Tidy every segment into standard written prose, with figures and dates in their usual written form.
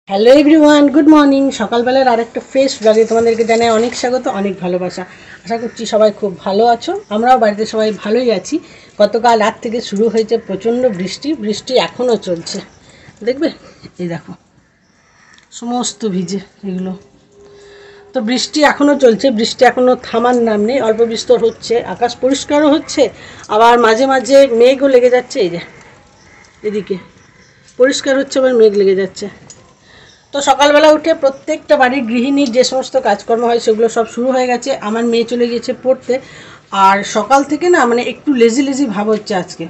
Hello everyone, good morning. সকালবেলার আরেকটা fresh ব্লগে তোমাদেরকে জানাই অনেক স্বাগত, অনেক ভালোবাসা। আশা করছি সবাই খুব ভালো আছো। আমরাও বাড়িতে সবাই ভালোই আছি। গতকাল রাত থেকে শুরু হয়েছে প্রচণ্ড বৃষ্টি এখনও চলছে। দেখবে, এই দেখো সমস্ত ভিজে এগুলো। তো বৃষ্টি এখনও চলছে, বৃষ্টি এখনও থামার নাম নেই। অল্প বিস্তর হচ্ছে, আকাশ পরিষ্কারও হচ্ছে, আবার মাঝে মাঝে মেঘও লেগে যাচ্ছে। এই যে এদিকে পরিষ্কার হচ্ছে, আবার মেঘ লেগে যাচ্ছে। তো সকালবেলা উঠে প্রত্যেকটা বাড়ির গৃহিণীর যে সমস্ত কাজকর্ম হয় সেগুলো সব শুরু হয়ে গেছে। আমার মেয়ে চলে গিয়েছে পড়তে, আর সকাল থেকে না মানে একটু লেজি ভাব হচ্ছে আজকে।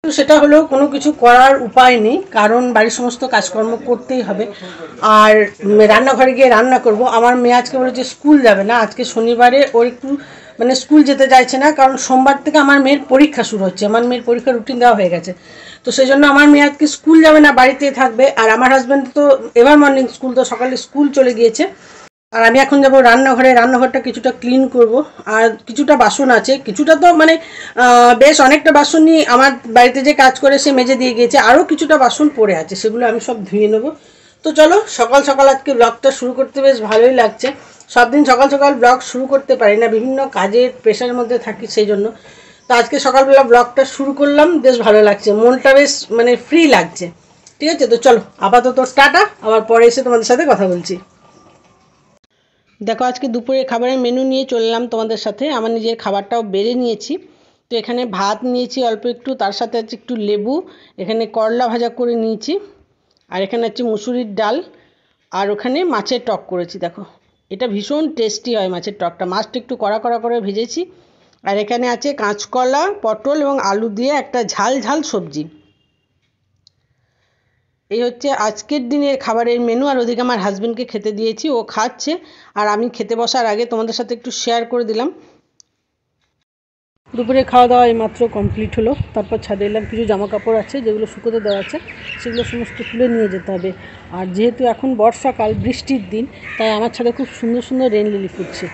তো সেটা হলেও কোনো কিছু করার উপায় নেই, কারণ বাড়ির সমস্ত কাজকর্ম করতেই হবে। আর রান্নাঘরে গিয়ে রান্না করব। আমার মেয়ে আজকে বলেছে স্কুল যাবে না, আজকে শনিবারে ওর একটু মানে স্কুল যেতে চাইছে না, কারণ সোমবার থেকে আমার মেয়ের পরীক্ষা শুরু হচ্ছে। আমার মেয়ের পরীক্ষার রুটিন দেওয়া হয়ে গেছে। তো সেই জন্য আমার মেয়ে আজকে স্কুল যাবে না, বাড়িতেই থাকবে। আর আমার হাজব্যান্ড তো এবার মর্নিং স্কুল, তো সকালে স্কুল চলে গিয়েছে। আর আমি এখন যাব রান্নাঘরে, রান্নাঘরটা কিছুটা ক্লিন করব। আর কিছুটা বাসন আছে, কিছুটা তো মানে বেশ অনেকটা বাসনই আমার বাড়িতে যে কাজ করে সে মেজে দিয়ে গিয়েছে। আরও কিছুটা বাসন পড়ে আছে, সেগুলো আমি সব ধুয়ে নেব। তো চলো সকাল সকাল আজকে ব্লগটা শুরু করতে বেশ ভালোই লাগছে। সব দিন সকাল সকাল ব্লগ শুরু করতে পারি না, বিভিন্ন কাজের প্রেশারের মধ্যে থাকি সেই জন্য। তো আজকে সকালবেলা ব্লগটা শুরু করলাম, বেশ ভালো লাগছে, মনটা বেশ মানে ফ্রি লাগছে। ঠিক আছে, তো চলো আপাতত টাটা, আবার পরে এসে তোমাদের সাথে কথা বলছি। দেখো, আজকে দুপুরে খাবারের মেনু নিয়ে চললাম তোমাদের সাথে। আমার নিজের খাবারটাও বেড়ে নিয়েছি। তো এখানে ভাত নিয়েছি অল্প একটু, তার সাথে আছে একটু লেবু, এখানে করলা ভাজা করে নিয়েছি, আর এখানে আছে মুসুরির ডাল, আর ওখানে মাছের টক করেছি। দেখো, এটা ভীষণ টেস্টি হয় মাছের টকটা। মাছটা একটু কড়া কড়া করে ভেজেছি। আর এখানে আছে কাঁচকলা, পটল এবং আলু দিয়ে একটা ঝাল ঝাল সবজি। এই হচ্ছে আজকের দিনের খাবারের মেনু। আর ওদিকে আমার হাজব্যান্ডকে খেতে দিয়েছি, ও খাচ্ছে। আর আমি খেতে বসার আগে তোমাদের সাথে একটু শেয়ার করে দিলাম। দুপুরে খাওয়া দাওয়া এইমাত্র কমপ্লিট হলো। তারপর ছাদে এলাম, কিছু জামা কাপড় আছে যেগুলো শুকোতে দেওয়া আছে, সেগুলো সমস্ত তুলে নিয়ে যেতে হবে। আর যেহেতু এখন বর্ষাকাল, বৃষ্টির দিন, তাই আমার ছাদে খুব সুন্দর সুন্দর রেন লিলি ফুটছে।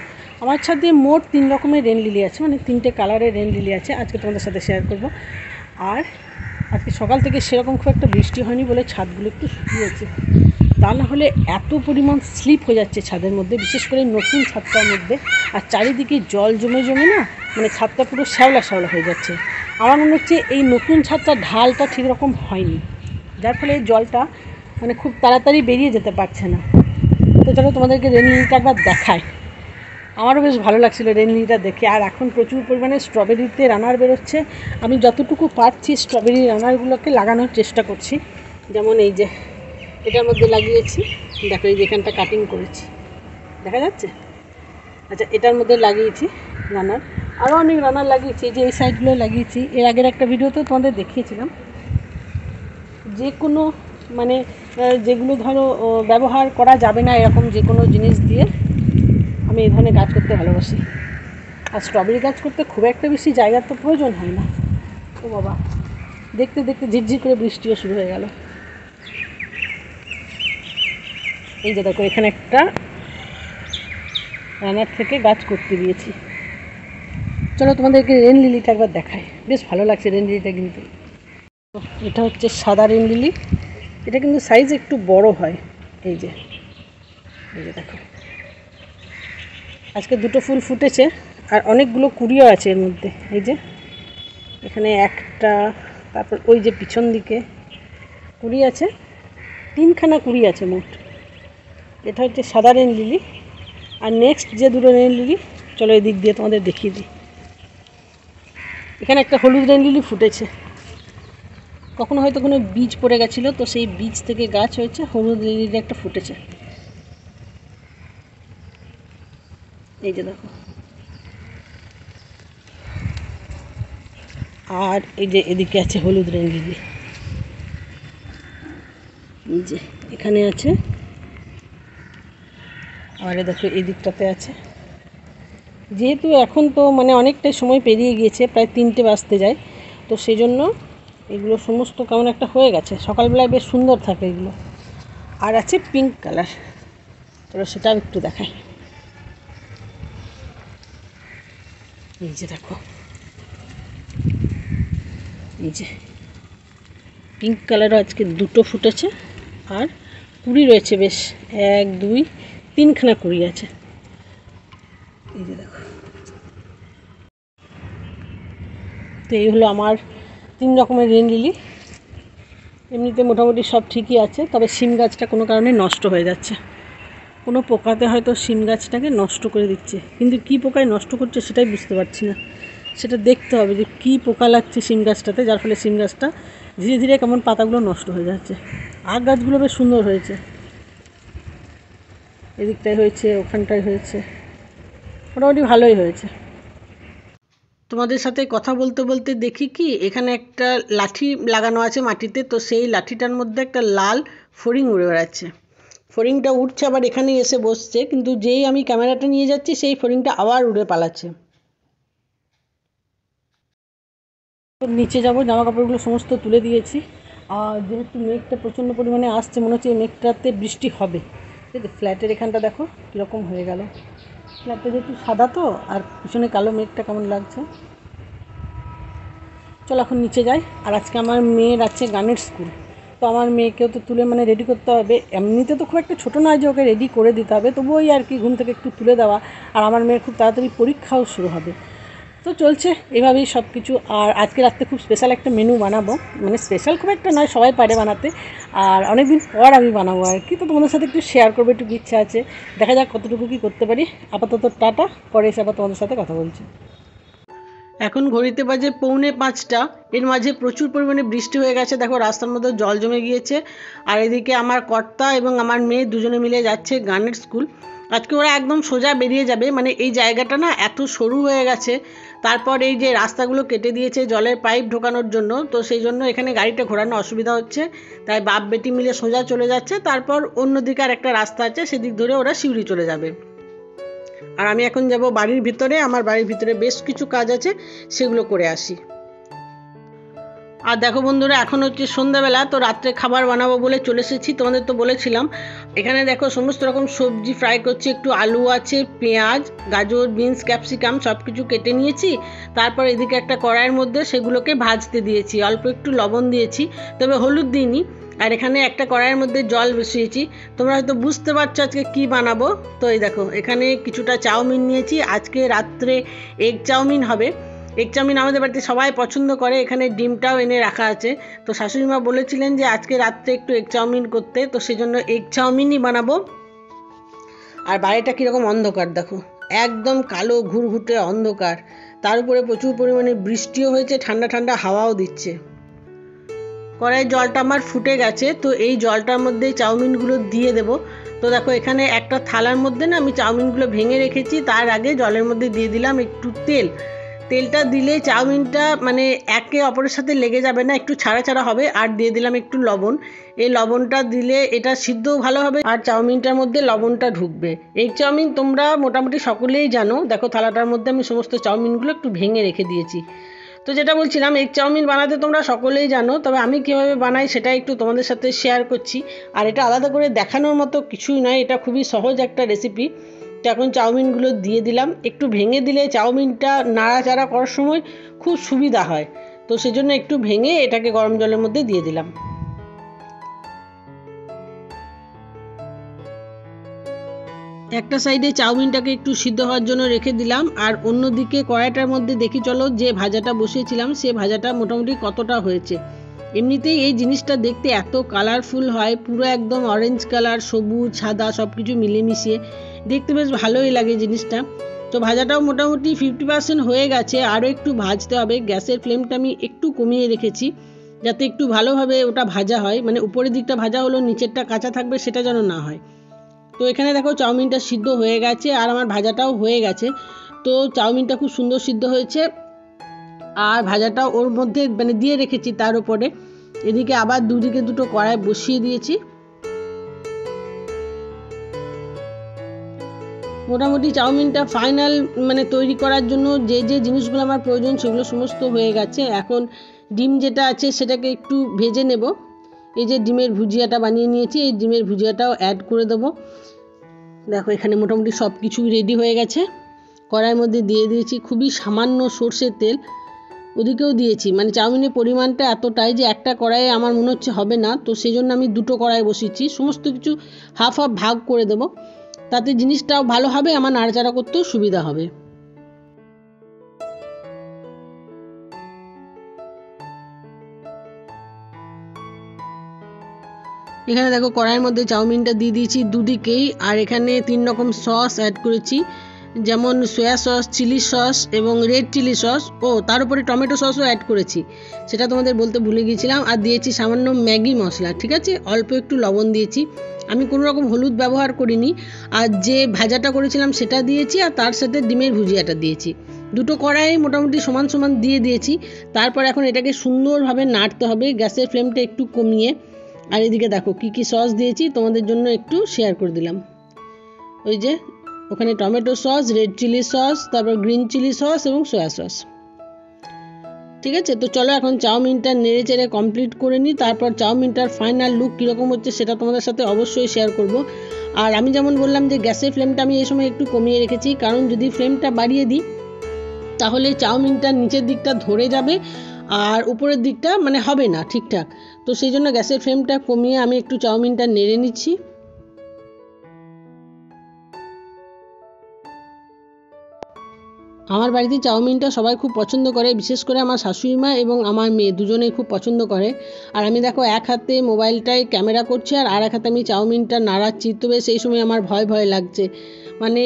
আমার ছাদে মোট 3 রকমের রেন লিলি আছে, মানে 3টে কালারের রেন লিলি আছে। আজকে তোমাদের সাথে শেয়ার করব। আর আজকে সকাল থেকে সেরকম খুব একটা বৃষ্টি হয়নি বলে ছাদগুলো একটু শুকিয়েছে। তা না হলে এত পরিমাণ স্লিপ হয়ে যাচ্ছে ছাদের মধ্যে, বিশেষ করে নতুন ছাদটার মধ্যে। আর চারিদিকে জল জমে জমে না মানে ছাদটা পুরো শ্যাওলা শ্যাওলা হয়ে যাচ্ছে। আমার মনে হচ্ছে এই নতুন ছাদটা ঢালটা ঠিক রকম হয়নি, যার ফলে জলটা মানে খুব তাড়াতাড়ি বেরিয়ে যেতে পারছে না। তো চলো তোমাদেরকে রেন লিলিটা একবার দেখায়। আমারও বেশ ভালো লাগছিলো রেন লিলিটা দেখে। আর এখন প্রচুর পরিমাণে স্ট্রবেরিতে রানার বেরোচ্ছে। আমি যতটুকু পারছি স্ট্রবেরি রানারগুলোকে লাগানোর চেষ্টা করছি। যেমন এই যে এটার মধ্যে লাগিয়েছি, দেখো এই যেখানটা কাটিং করেছি, দেখা যাচ্ছে? আচ্ছা, এটার মধ্যে লাগিয়েছি রানার। আরও অনেক রানার লাগিয়েছি, যে এই সাইডগুলো লাগিয়েছি। এর আগের একটা ভিডিওতে তোমাদের দেখিয়েছিলাম। যে কোনো মানে যেগুলো ধরো ব্যবহার করা যাবে না এরকম যে কোনো জিনিস দিয়ে আমি এই ধরনের গাছ করতে ভালোবাসি। আর স্ট্রবেরি গাছ করতে খুব একটা বেশি জায়গার তো প্রয়োজন হয় না। ও বাবা, দেখতে দেখতে ঝিরঝির করে বৃষ্টিও শুরু হয়ে গেল। এই যে দেখো, এখানে একটা রানার থেকে গাছ করতে দিয়েছি। চলো তোমাদেরকে রেন লিলিটা একবার দেখাই, বেশ ভালো লাগছে রেন লিলিটা কিন্তু। এটা হচ্ছে সাদা রেন লিলি, এটা কিন্তু সাইজ একটু বড় হয়। এই যে দেখো, আজকে 2টো ফুল ফুটেছে, আর অনেকগুলো কুড়িও আছে এর মধ্যে। এই যে এখানে একটা, তারপর ওই যে পিছন দিকে কুড়ি আছে, 3খানা কুড়ি আছে মোট। এটা হচ্ছে সাদা রেন লিলি। আর নেক্সট যে 2টো রেন লিলি, চলো এই দিক দিয়ে তোমাদের দেখিয়ে দিই। এখানে একটা হলুদ রেন লিলি ফুটেছে, কখনো হয়তো কোনো বীজ পড়ে গেছিলো, তো সেই বীজ থেকে গাছ হয়েছে, হলুদ লিলি একটা ফুটেছে। এই যে দেখো, আর এই যে এদিকে আছে হলুদ রেন লিলি। এই যে এখানে আছে, আর দেখো এই দিকটাতে আছে। যেহেতু এখন তো মানে অনেকটাই সময় পেরিয়ে গিয়েছে, প্রায় 3টে বাজতে যায়, তো সেই জন্য এগুলো সমস্ত কেমন একটা হয়ে গেছে। সকালবেলায় বেশ সুন্দর থাকে এগুলো। আর আছে পিঙ্ক কালার, চলো সেটাও একটু দেখাই। এই যে দেখো, এই যে পিঙ্ক কালারও আজকে 2টো ফুটেছে, আর কুড়ি রয়েছে, বেশ 1 2 3খানা কুড়ি আছে। এই যে দেখো, তো এই হলো আমার 3 রকমের রেন লিলি। এমনিতে মোটামুটি সব ঠিকই আছে, তবে শিম গাছটা কোনো কারণে নষ্ট হয়ে যাচ্ছে। কোনো পোকাতে হয়তো শিম গাছটাকে নষ্ট করে দিচ্ছে, কিন্তু কী পোকায় নষ্ট করছে সেটাই বুঝতে পারছি না। সেটা দেখতে হবে যে কী পোকা লাগছে শিম গাছটাতে, যার ফলে শিম গাছটা ধীরে ধীরে কেমন পাতাগুলো নষ্ট হয়ে যাচ্ছে। আগ গাছগুলো বেশ সুন্দর হয়েছে, এদিকটায় হয়েছে, ওখানটায় হয়েছে, মোটামুটি ভালোই হয়েছে। তোমাদের সাথে কথা বলতে বলতে দেখি কি এখানে একটা লাঠি লাগানো আছে মাটিতে, তো সেই লাঠিটার মধ্যে একটা লাল ফড়িং উড়ে বেড়াচ্ছে। ফড়িংটা উঠছে আবার এখানেই এসে বসছে, কিন্তু যেই আমি ক্যামেরাটা নিয়ে যাচ্ছি সেই ফড়িংটা আবার উড়ে পালাচ্ছে। নিচে যাব, জামা কাপড়গুলো সমস্ত তুলে দিয়েছি। আর যেহেতু মেঘটা প্রচণ্ড পরিমাণে আসছে, মনে হচ্ছে এই মেঘটাতে বৃষ্টি হবে। ফ্ল্যাটের এখানটা দেখো কীরকম হয়ে গেল। ফ্ল্যাটটা যেহেতু সাদা তো, আর পিছনে কালো মেঘটা কেমন লাগছে। চলো এখন নিচে যাই। আর আজকে আমার মেয়ের আছে গানের স্কুল, তো আমার মেয়েকেও তো তুলে রেডি করতে হবে। এমনিতে তো খুব একটা ছোটো নয় যে ওকে রেডি করে দিতে হবে, তবু ওই আর কি ঘুম থেকে একটু তুলে দেওয়া। আর আমার মেয়ের খুব তাড়াতাড়ি পরীক্ষাও শুরু হবে, তো চলছে এভাবেই সব কিছু। আর আজকে রাত্রে খুব স্পেশাল একটা মেনু বানাবো, স্পেশাল খুব একটা নয়, সবাই পারে বানাতে, আর অনেক দিন পর আমি বানাবো আর কি। তো তোমাদের সাথে একটু শেয়ার করবো, একটু ইচ্ছা আছে, দেখা যাক কতটুকু কী করতে পারি। আপাতত টাটা, পরে এসে আবার তোমাদের সাথে কথা বলছি। এখন ঘড়িতে বাজে 4:45। এর মাঝে প্রচুর পরিমাণে বৃষ্টি হয়ে গেছে, দেখো রাস্তার মধ্যে জল জমে গিয়েছে। আর এদিকে আমার কর্তা এবং আমার মেয়ে দুজনে মিলে যাচ্ছে গানের স্কুল। আজকে ওরা একদম সোজা বেরিয়ে যাবে, এই জায়গাটা না এত সরু হয়ে গেছে। তারপর এই যে রাস্তাগুলো কেটে দিয়েছে জলের পাইপ ঢোকানোর জন্য, তো সেই জন্য এখানে গাড়িটা ঘোরানো অসুবিধা হচ্ছে। তাই বাপ বেটি মিলে সোজা চলে যাচ্ছে, তারপর অন্যদিকে আর একটা রাস্তা আছে, সেদিক ধরে ওরা সিউড়ি চলে যাবে। আর আমি এখন যাব বাড়ির ভিতরে, আমার বাড়ির ভিতরে বেশ কিছু কাজ আছে, সেগুলো করে আসি। আর দেখো বন্ধুরা, এখন হচ্ছে সন্ধ্যাবেলা, তো রাত্রে খাবার বানাবো বলে চলে এসেছি। তোমাদের তো বলেছিলাম, এখানে দেখো সমস্ত রকম সবজি ফ্রাই করছি। একটু আলু আছে, পেঁয়াজ, গাজর, বিনস, ক্যাপসিকাম সব কিছু কেটে নিয়েছি। তারপর এদিকে একটা কড়াইয়ের মধ্যে সেগুলোকে ভাজতে দিয়েছি, অল্প একটু লবণ দিয়েছি, তবে হলুদ দিইনি। আর এখানে একটা কড়াইয়ের মধ্যে জল বসিয়েছি। তোমরা হয়তো বুঝতে পারছো আজকে কি বানাবো। তো এই দেখো, এখানে কিছুটা চাউমিন নিয়েছি, আজকে রাত্রে এগ চাউমিন হবে। এগ চাউমিন আমাদের বাড়িতে সবাই পছন্দ করে, এখানে ডিমটাও এনে রাখা আছে। তো শাশুড়ি মা বলেছিলেন যে আজকে রাত্রে একটু এগ চাউমিন করতে, তো সেজন্য এগ চাউমিনই বানাবো। আর বাইরেটা কীরকম অন্ধকার দেখো, একদম কালো ঘুরঘুটে অন্ধকার, তার উপরে প্রচুর পরিমাণে বৃষ্টিও হয়েছে, ঠান্ডা ঠান্ডা হাওয়াও দিচ্ছে। কড়াইয়ের জলটা আমার ফুটে গেছে, তো এই জলটার মধ্যে চাউমিনগুলো দিয়ে দেব। তো দেখো, এখানে একটা থালার মধ্যে না আমি চাউমিনগুলো ভেঙে রেখেছি, তার আগে জলের মধ্যে দিয়ে দিলাম একটু তেল। তেলটা দিলে চাউমিনটা একে অপরের সাথে লেগে যাবে না, একটু ছাড়া ছাড়া হবে। আর দিয়ে দিলাম একটু লবণ, এই লবণটা দিলে এটা সিদ্ধও ভালো হবে আর চাউমিনটার মধ্যে লবণটা ঢুকবে। এই চাউমিন তোমরা মোটামুটি সকলেই জানো। দেখো থালাটার মধ্যে আমি সমস্ত চাউমিনগুলো একটু ভেঙে রেখে দিয়েছি। তো যেটা বলছিলাম, এগ চাউমিন বানাতে তোমরা সকলেই জানো, তবে আমি কীভাবে বানাই সেটা একটু তোমাদের সাথে শেয়ার করছি। আর এটা আলাদা করে দেখানোর মতো কিছুই নয়, এটা খুবই সহজ একটা রেসিপি। তো এখন চাউমিনগুলো দিয়ে দিলাম, একটু ভেঙে দিলে চাউমিনটা নাড়াচাড়া করার সময় খুব সুবিধা হয়, তো সেজন্য একটু ভেঙে এটাকে গরম জলের মধ্যে দিয়ে দিলাম। একটা সাইডে চাউমিনটাকে একটু সিদ্ধ হওয়ার জন্য রেখে দিলাম, আর অন্যদিকে কড়াইটার মধ্যে দেখি চলো যে ভাজাটা বসিয়েছিলাম সে ভাজাটা মোটামুটি কতটা হয়েছে। এমনিতেই এই জিনিসটা দেখতে এত কালারফুল হয়, পুরো একদম অরেঞ্জ কালার, সবুজ সাদা সব কিছু মিলেমিশিয়ে দেখতে বেশ ভালোই লাগে জিনিসটা। তো ভাজাটাও মোটামুটি 50% হয়ে গেছে, আরও একটু ভাজতে হবে। গ্যাসের ফ্লেমটা আমি একটু কমিয়ে রেখেছি যাতে একটু ভালোভাবে ওটা ভাজা হয়, উপরের দিকটা ভাজা হলো, নিচেরটা কাঁচা থাকবে সেটা যেন না হয়। তো এখানে দেখো চাউমিনটা সিদ্ধ হয়ে গেছে আর আমার ভাজাটাও হয়ে গেছে। তো চাউমিনটা খুব সুন্দর সিদ্ধ হয়েছে, আর ভাজাটাও ওর মধ্যে দিয়ে রেখেছি তার উপরে। এদিকে আবার দুদিকে দুটো কড়াই বসিয়ে দিয়েছি। মোটামুটি চাউমিনটা ফাইনাল তৈরি করার জন্য যে যে জিনিসগুলো আমার প্রয়োজন সেগুলো সমস্ত হয়ে গেছে। এখন ডিম যেটা আছে সেটাকে একটু ভেজে নেব। এই যে ডিমের ভুজিয়াটা বানিয়ে নিয়েছি, এই ডিমের ভুজিয়াটাও অ্যাড করে দেবো। দেখো এখানে মোটামুটি সব কিছু রেডি হয়ে গেছে। কড়াইয়ের মধ্যে দিয়ে দিয়েছি খুবই সামান্য সর্ষের তেল। ওদিকেও দিয়েছি। মানে চাউমিনের পরিমাণটা এতটাই যে একটা কড়াইয়ে আমার মনে হচ্ছে হবে না, তো সেই জন্য আমি দুটো কড়াই বসিয়েছি। সমস্ত কিছু হাফ হাফ ভাগ করে দেবো, তাতে জিনিসটাও ভালো হবে, আমার নাড়াচাড়া করতেও সুবিধা হবে। এখানে দেখো কড়াইয়ের মধ্যে চাউমিনটা দিয়ে দিয়েছি দুদিকেই, আর এখানে 3 রকম সস অ্যাড করেছি, যেমন সয়া সস, চিলি সস এবং রেড চিলি সস, ও তার উপরে টমেটো সসও অ্যাড করেছি, সেটা তোমাদের বলতে ভুলে গিয়েছিলাম। আর দিয়েছি সামান্য ম্যাগি মশলা, ঠিক আছে, অল্প একটু লবণ দিয়েছি। আমি কোনো রকম হলুদ ব্যবহার করিনি। আর যে ভাজাটা করেছিলাম সেটা দিয়েছি, আর তার সাথে ডিমের ভুজিয়াটা দিয়েছি। দুটো কড়াই মোটামুটি সমান সমান দিয়ে দিয়েছি। তারপর এখন এটাকে সুন্দরভাবে নাড়তে হবে, গ্যাসের ফ্লেমটা একটু কমিয়ে। আর এদিকে দেখো কী কী সস দিয়েছি, তোমাদের জন্য একটু শেয়ার করে দিলাম। ওই যে ওখানে tomato sauce, red chilli sauce, তারপর গ্রিন চিলি সস এবং সয়া সস। ঠিক আছে, তো চলো এখন চাউমিনটা নেড়ে চেড়ে কমপ্লিট করে নিই। তারপর চাউমিনটার ফাইনাল লুক কীরকম হচ্ছে সেটা তোমাদের সাথে অবশ্যই শেয়ার করব। আর আমি যেমন বললাম যে গ্যাসের ফ্লেমটা আমি এই সময় একটু কমিয়ে রেখেছি, কারণ যদি ফ্লেমটা বাড়িয়ে দিই তাহলে চাউমিনটা নিচের দিকটা ধরে যাবে আর উপরের দিকটা মানে হবে না ঠিকঠাক। তো সেই জন্য গ্যাসের ফ্লেমটা কমিয়ে আমি একটু চাউমিনটা নেড়ে নিচ্ছি। আমার বাড়িতে চাউমিনটা সবাই খুব পছন্দ করে, বিশেষ করে আমার শাশুড়ি মা এবং আমার মেয়ে দুজনেই খুব পছন্দ করে। আর আমি দেখো এক হাতে মোবাইলটায় ক্যামেরা করছি আর এক হাতে আমি চাউমিনটা নাড়াচ্ছি, তো বেশ এই সময় আমার ভয় ভয় লাগছে, মানে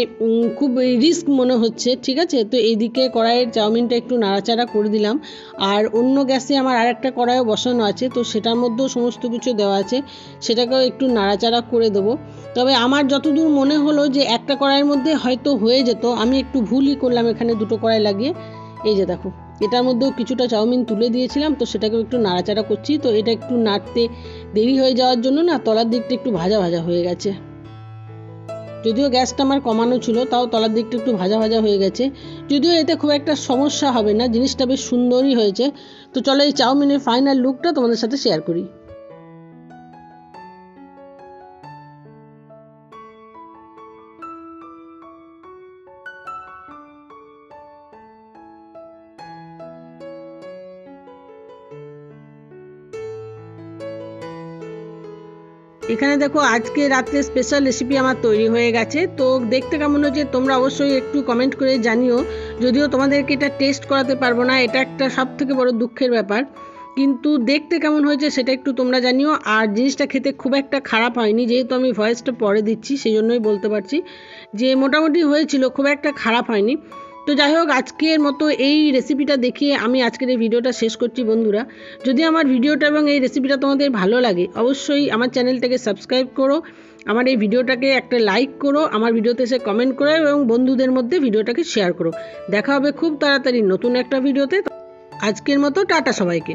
খুব রিস্ক মনে হচ্ছে। ঠিক আছে, তো এইদিকে কড়াইয়ের চাউমিনটা একটু নাড়াচাড়া করে দিলাম। আর অন্য গ্যাসে আমার আর একটা কড়াইও বসানো আছে, তো সেটার মধ্যেও সমস্ত কিছু দেওয়া আছে, সেটাকেও একটু নাড়াচাড়া করে দেবো। তবে আমার যতদূর মনে হলো যে একটা কড়াইয়ের মধ্যে হয়তো হয়ে যেত, আমি একটু ভুলই করলাম এখানে দুটো কড়াই লাগিয়ে। এই যে দেখো এটার মধ্যেও কিছুটা চাউমিন তুলে দিয়েছিলাম, তো সেটাকেও একটু নাড়াচাড়া করছি। তো এটা একটু নাড়তে দেরি হয়ে যাওয়ার জন্য না তলার দিকটা একটু ভাজা ভাজা হয়ে গেছে। যদিও গ্যাসটা আমার কমানো ছিল, তাও তলার দিকটা একটু ভাজা ভাজা হয়ে গেছে। যদিও এতে খুব একটা সমস্যা হবে না, জিনিসটা বেশ সুন্দরই হয়েছে। তো চলো এই চাউমিনের ফাইনাল লুকটা তোমাদের সাথে শেয়ার করি। এখানে দেখো আজকে রাত্রে স্পেশাল রেসিপি আমার তৈরি হয়ে গেছে। তো দেখতে কেমন হয়েছে তোমরা অবশ্যই একটু কমেন্ট করে জানিও। যদিও তোমাদেরকে এটা টেস্ট করাতে পারবো না, এটা একটা সব থেকে বড় দুঃখের ব্যাপার, কিন্তু দেখতে কেমন হয়েছে সেটা একটু তোমরা জানিও। আর জিনিসটা খেতে খুব একটা খারাপ হয়নি, যেহেতু আমি ভয়েসটা পরে দিচ্ছি সেই জন্যই বলতে পারছি যে মোটামুটি হয়েছিল, খুব একটা খারাপ হয়নি। তো যাই হোক, আজকের মতো এই রেসিপিটা দেখিয়ে আমি আজকের এই ভিডিওটা শেষ করছি বন্ধুরা। যদি আমার ভিডিওটা এবং এই রেসিপিটা তোমাদের ভালো লাগে অবশ্যই আমার চ্যানেলটাকে সাবস্ক্রাইব করো, আমার এই ভিডিওটাকে একটা লাইক করো, আমার ভিডিওতে এসে কমেন্ট করো এবং বন্ধুদের মধ্যে ভিডিওটাকে শেয়ার করো। দেখা হবে খুব তাড়াতাড়ি নতুন একটা ভিডিওতে। আজকের মতো টাটা সবাইকে।